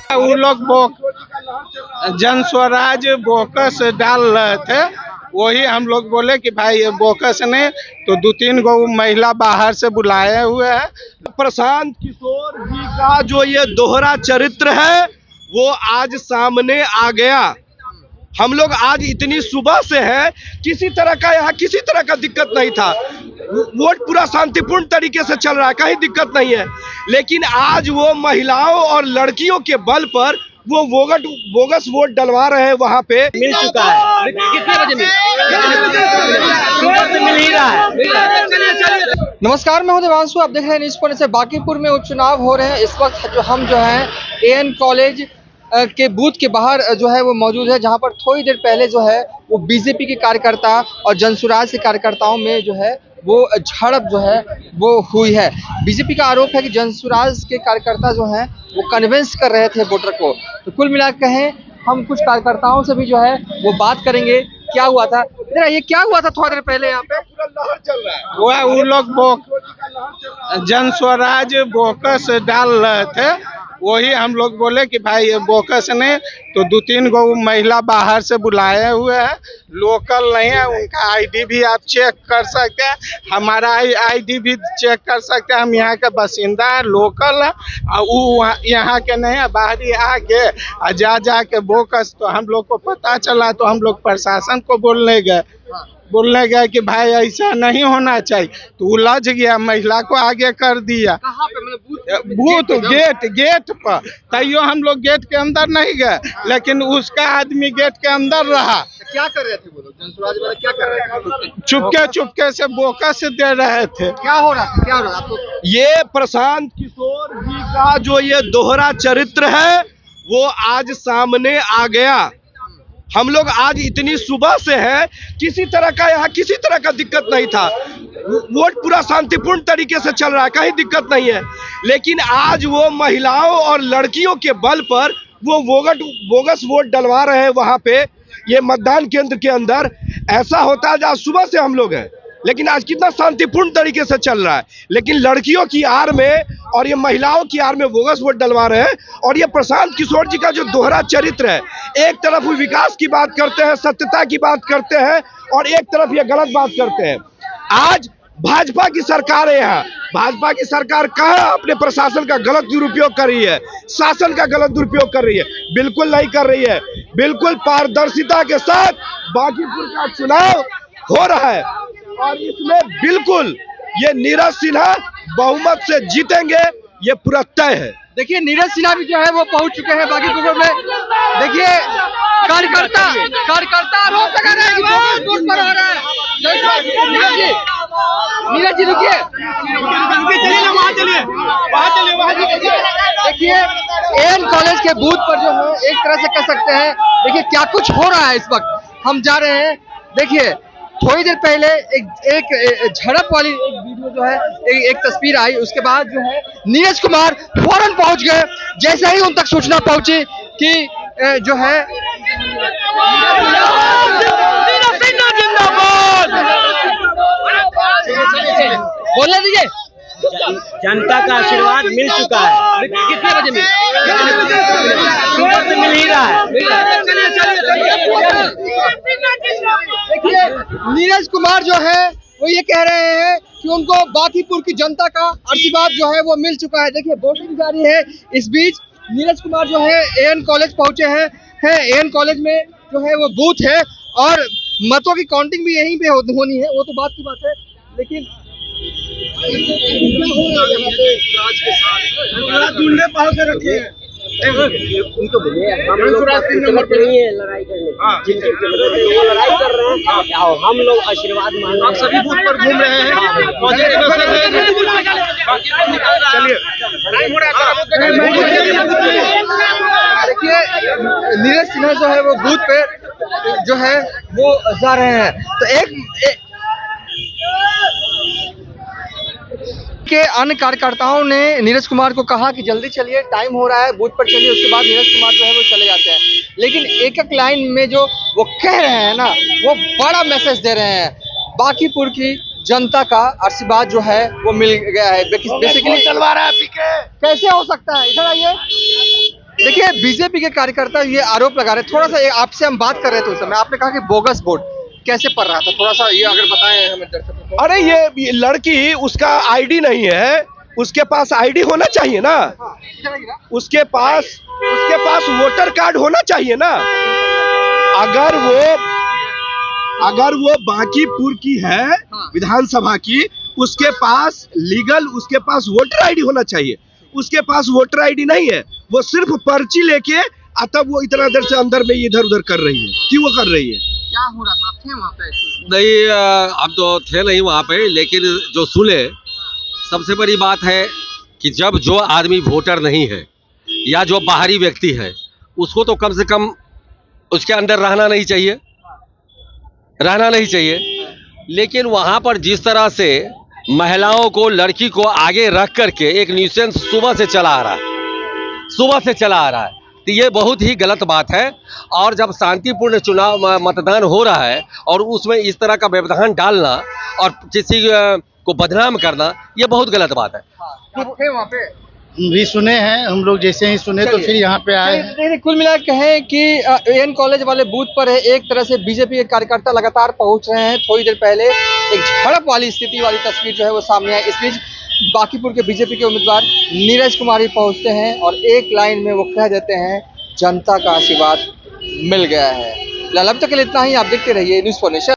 वो लोग जन स्वराज बोकस डाल रहे थे, वही हम लोग बोले कि भाई ये बोकस ने तो 2-3 गो महिला बाहर से बुलाए हुए हैं। प्रशांत किशोर जी का जो ये दोहरा चरित्र है वो आज सामने आ गया। हम लोग आज इतनी सुबह से हैं, किसी तरह का दिक्कत नहीं था। वोट पूरा शांतिपूर्ण तरीके से चल रहा है, कहीं दिक्कत नहीं है। लेकिन आज वो महिलाओं और लड़कियों के बल पर वो बोगस वोट डलवा रहे हैं। वहाँ पे मिल चुका है, कितने बजे मिल ही रहा है। नमस्कार, मैं हूं देवांशु, आप देख रहे हैं न्यूज़ पॉइंट से। बांकीपुर में उपचुनाव हो रहे हैं इस वक्त। हम जो है एएन कॉलेज के बूथ के बाहर जो है वो मौजूद है, जहां पर थोड़ी देर पहले जो है वो बीजेपी के कार्यकर्ता और जनसुराज के कार्यकर्ताओं में जो है वो झड़प जो है वो हुई है। बीजेपी का आरोप है कि जनसुराज के कार्यकर्ता जो हैं वो कन्विंस कर रहे थे वोटर को। तो कुल मिला कहें, हम कुछ कार्यकर्ताओं से भी जो है वो बात करेंगे क्या हुआ था। ये क्या हुआ था थोड़ा देर पहले यहाँ पे? वो लोग जन स्वराज बोकस डाल रहे थे, वही हम लोग बोले कि भाई ये बोकस ने तो 2-3 गो महिला बाहर से बुलाए हुए हैं, लोकल नहीं है। उनका आईडी भी आप चेक कर सकते हैं, हमारा आईडी भी चेक कर सकते हैं। हम यहाँ के बासिंदा है, लोकल है, और वो यहाँ के नहीं है, बाहरी आके जा के बोकस। तो हम लोग को पता चला तो हम लोग प्रशासन को बोलने गए कि भाई ऐसा नहीं होना चाहिए। तो उलझ गया, महिला को आगे कर दिया। कहाँ पे? मतलब बूथ गेट पर। तैयो हम लोग गेट के अंदर नहीं गए, लेकिन उसका आदमी गेट के अंदर रहा। क्या कर रहे थे वो लोग? जनसुराज वाले क्या कर रहे थे? चुपके से बोकस दे रहे थे। क्या हो रहा था आपको? ये प्रशांत किशोर जी का जो ये दोहरा चरित्र है वो आज सामने आ गया। हम लोग आज इतनी सुबह से हैं, किसी तरह का दिक्कत नहीं था। वोट पूरा शांतिपूर्ण तरीके से चल रहा है, कहीं दिक्कत नहीं है। लेकिन आज वो महिलाओं और लड़कियों के बल पर वो बोगस वोट डलवा रहे हैं। वहाँ पे ये मतदान केंद्र के अंदर ऐसा होता है जहाँ सुबह से हम लोग हैं, लेकिन आज कितना शांतिपूर्ण तरीके से चल रहा है। लेकिन लड़कियों की आड़ में और ये महिलाओं की आड़ में बोगस वोट डलवा रहे हैं। और ये प्रशांत किशोर जी का जो दोहरा चरित्र है, एक तरफ वो विकास की बात करते हैं, सत्यता की बात करते हैं, और एक तरफ ये गलत बात करते हैं। आज भाजपा की सरकार है यहाँ, भाजपा की सरकार कहाँ अपने प्रशासन का गलत दुरुपयोग कर रही है, शासन का गलत दुरुपयोग कर रही है? बिल्कुल नहीं कर रही है। बिल्कुल पारदर्शिता के साथ बांकीपुर का चुनाव हो रहा है, और इसमें बिल्कुल ये नीरज सिन्हा बहुमत से जीतेंगे, ये पूरा तय है। देखिए, नीरज सिन्हा भी जो है वो पहुंच चुके हैं बांकीपुर में। देखिए, कार्यकर्ता आरोप लगा रहे हैं कि बोगस वोट पर हो रहा है। नीरज जी रुकिए। देखिए, एएन कॉलेज के बूथ पर जो है एक तरह से कह सकते हैं, देखिए क्या कुछ हो रहा है इस वक्त। हम जा रहे हैं, देखिए थोड़ी देर पहले एक झड़प वाली एक वीडियो जो है, एक तस्वीर आई। उसके बाद जो है नीरज कुमार फौरन पहुंच गए। जैसे ही उन तक सूचना पहुंची कि जो है बोलने दीजिए। जनता का आशीर्वाद मिल चुका है, कितने बजे मिल ही रहा है। देखिए, नीरज कुमार जो है वो ये कह रहे हैं कि उनको बांकीपुर की जनता का आशीर्वाद जो है वो मिल चुका है। देखिए, वोटिंग जारी है। इस बीच नीरज कुमार जो है एएन कॉलेज पहुंचे हैं। एएन कॉलेज में जो है वो बूथ है, और मतों की काउंटिंग भी यहीं पे होनी है, वो तो बात की बात है। लेकिन उनको बोलिए, हम लोग नहीं है लड़ाई करने, वो लड़ाई कर रहे हैं और हम लोग आशीर्वाद मांग रहे हैं। आप सभी बूथ पर घूम रहे हैं, देखिए, नीरज सिन्हा जो है वो बूथ पे जो है वो जा रहे हैं। तो एक के अन्य कार्यकर्ताओं ने नीरज कुमार को कहा कि जल्दी चलिए, टाइम हो रहा है, बूथ पर चलिए। उसके बाद नीरज कुमार जो है वो चले जाते हैं। लेकिन एक एक लाइन में जो वो कह रहे हैं ना, वो बड़ा मैसेज दे रहे हैं। बांकीपुर की जनता का आशीर्वाद जो है वो मिल गया है। बेसिकली चलवा रहा है पीके। कैसे हो सकता है? इधर आइए। देखिए बीजेपी के कार्यकर्ता ये आरोप लगा रहे, थोड़ा सा आपसे हम बात कर रहे थे उस समय, आपने कहा कि बोगस वोट कैसे पड़ रहा था, थोड़ा सा ये अगर बताएं हमें दर्शकों को। अरे ये लड़की, उसका आईडी नहीं है, उसके पास आईडी होना चाहिए ना, उसके पास वोटर कार्ड होना चाहिए ना। अगर वो बांकीपुर की है विधानसभा की, उसके पास वोटर आईडी होना चाहिए। उसके पास वोटर आईडी नहीं है, वो सिर्फ पर्ची लेके तब वो इतना देर से अंदर में इधर उधर कर रही है। क्यों कर रही है? क्या हो रहा था, आप थे वहाँ पे? नहीं, हम तो थे नहीं वहाँ पे, लेकिन जो सुने, सबसे बड़ी बात है कि जब जो आदमी वोटर नहीं है या जो बाहरी व्यक्ति है, उसको तो कम से कम उसके अंदर रहना नहीं चाहिए। लेकिन वहाँ पर जिस तरह से महिलाओं को, लड़की को आगे रख करके एक न्यूसेंस सुबह से चला आ रहा है, तो ये बहुत ही गलत बात है। और जब शांतिपूर्ण चुनाव मतदान हो रहा है और उसमें इस तरह का व्यवधान डालना और किसी को बदनाम करना, ये बहुत गलत बात है। आप थे वहाँ पे? भी सुने हैं हम लोग, जैसे ही सुने तो फिर यहाँ पे आए हैं। देखिए कुल मिला के कहें कि एएन कॉलेज वाले बूथ पर है, एक तरह से बीजेपी के कार्यकर्ता लगातार पहुंच रहे हैं। थोड़ी देर पहले एक झड़प वाली स्थिति वाली तस्वीर जो है वो सामने आई। इस बीच बांकीपुर के बीजेपी के उम्मीदवार नीरज कुमार भी पहुंचते हैं और एक लाइन में वो कह देते हैं, जनता का आशीर्वाद मिल गया है। अभी तक के लिए इतना ही। आप देखते रहिए न्यूज़ फॉर नेशन।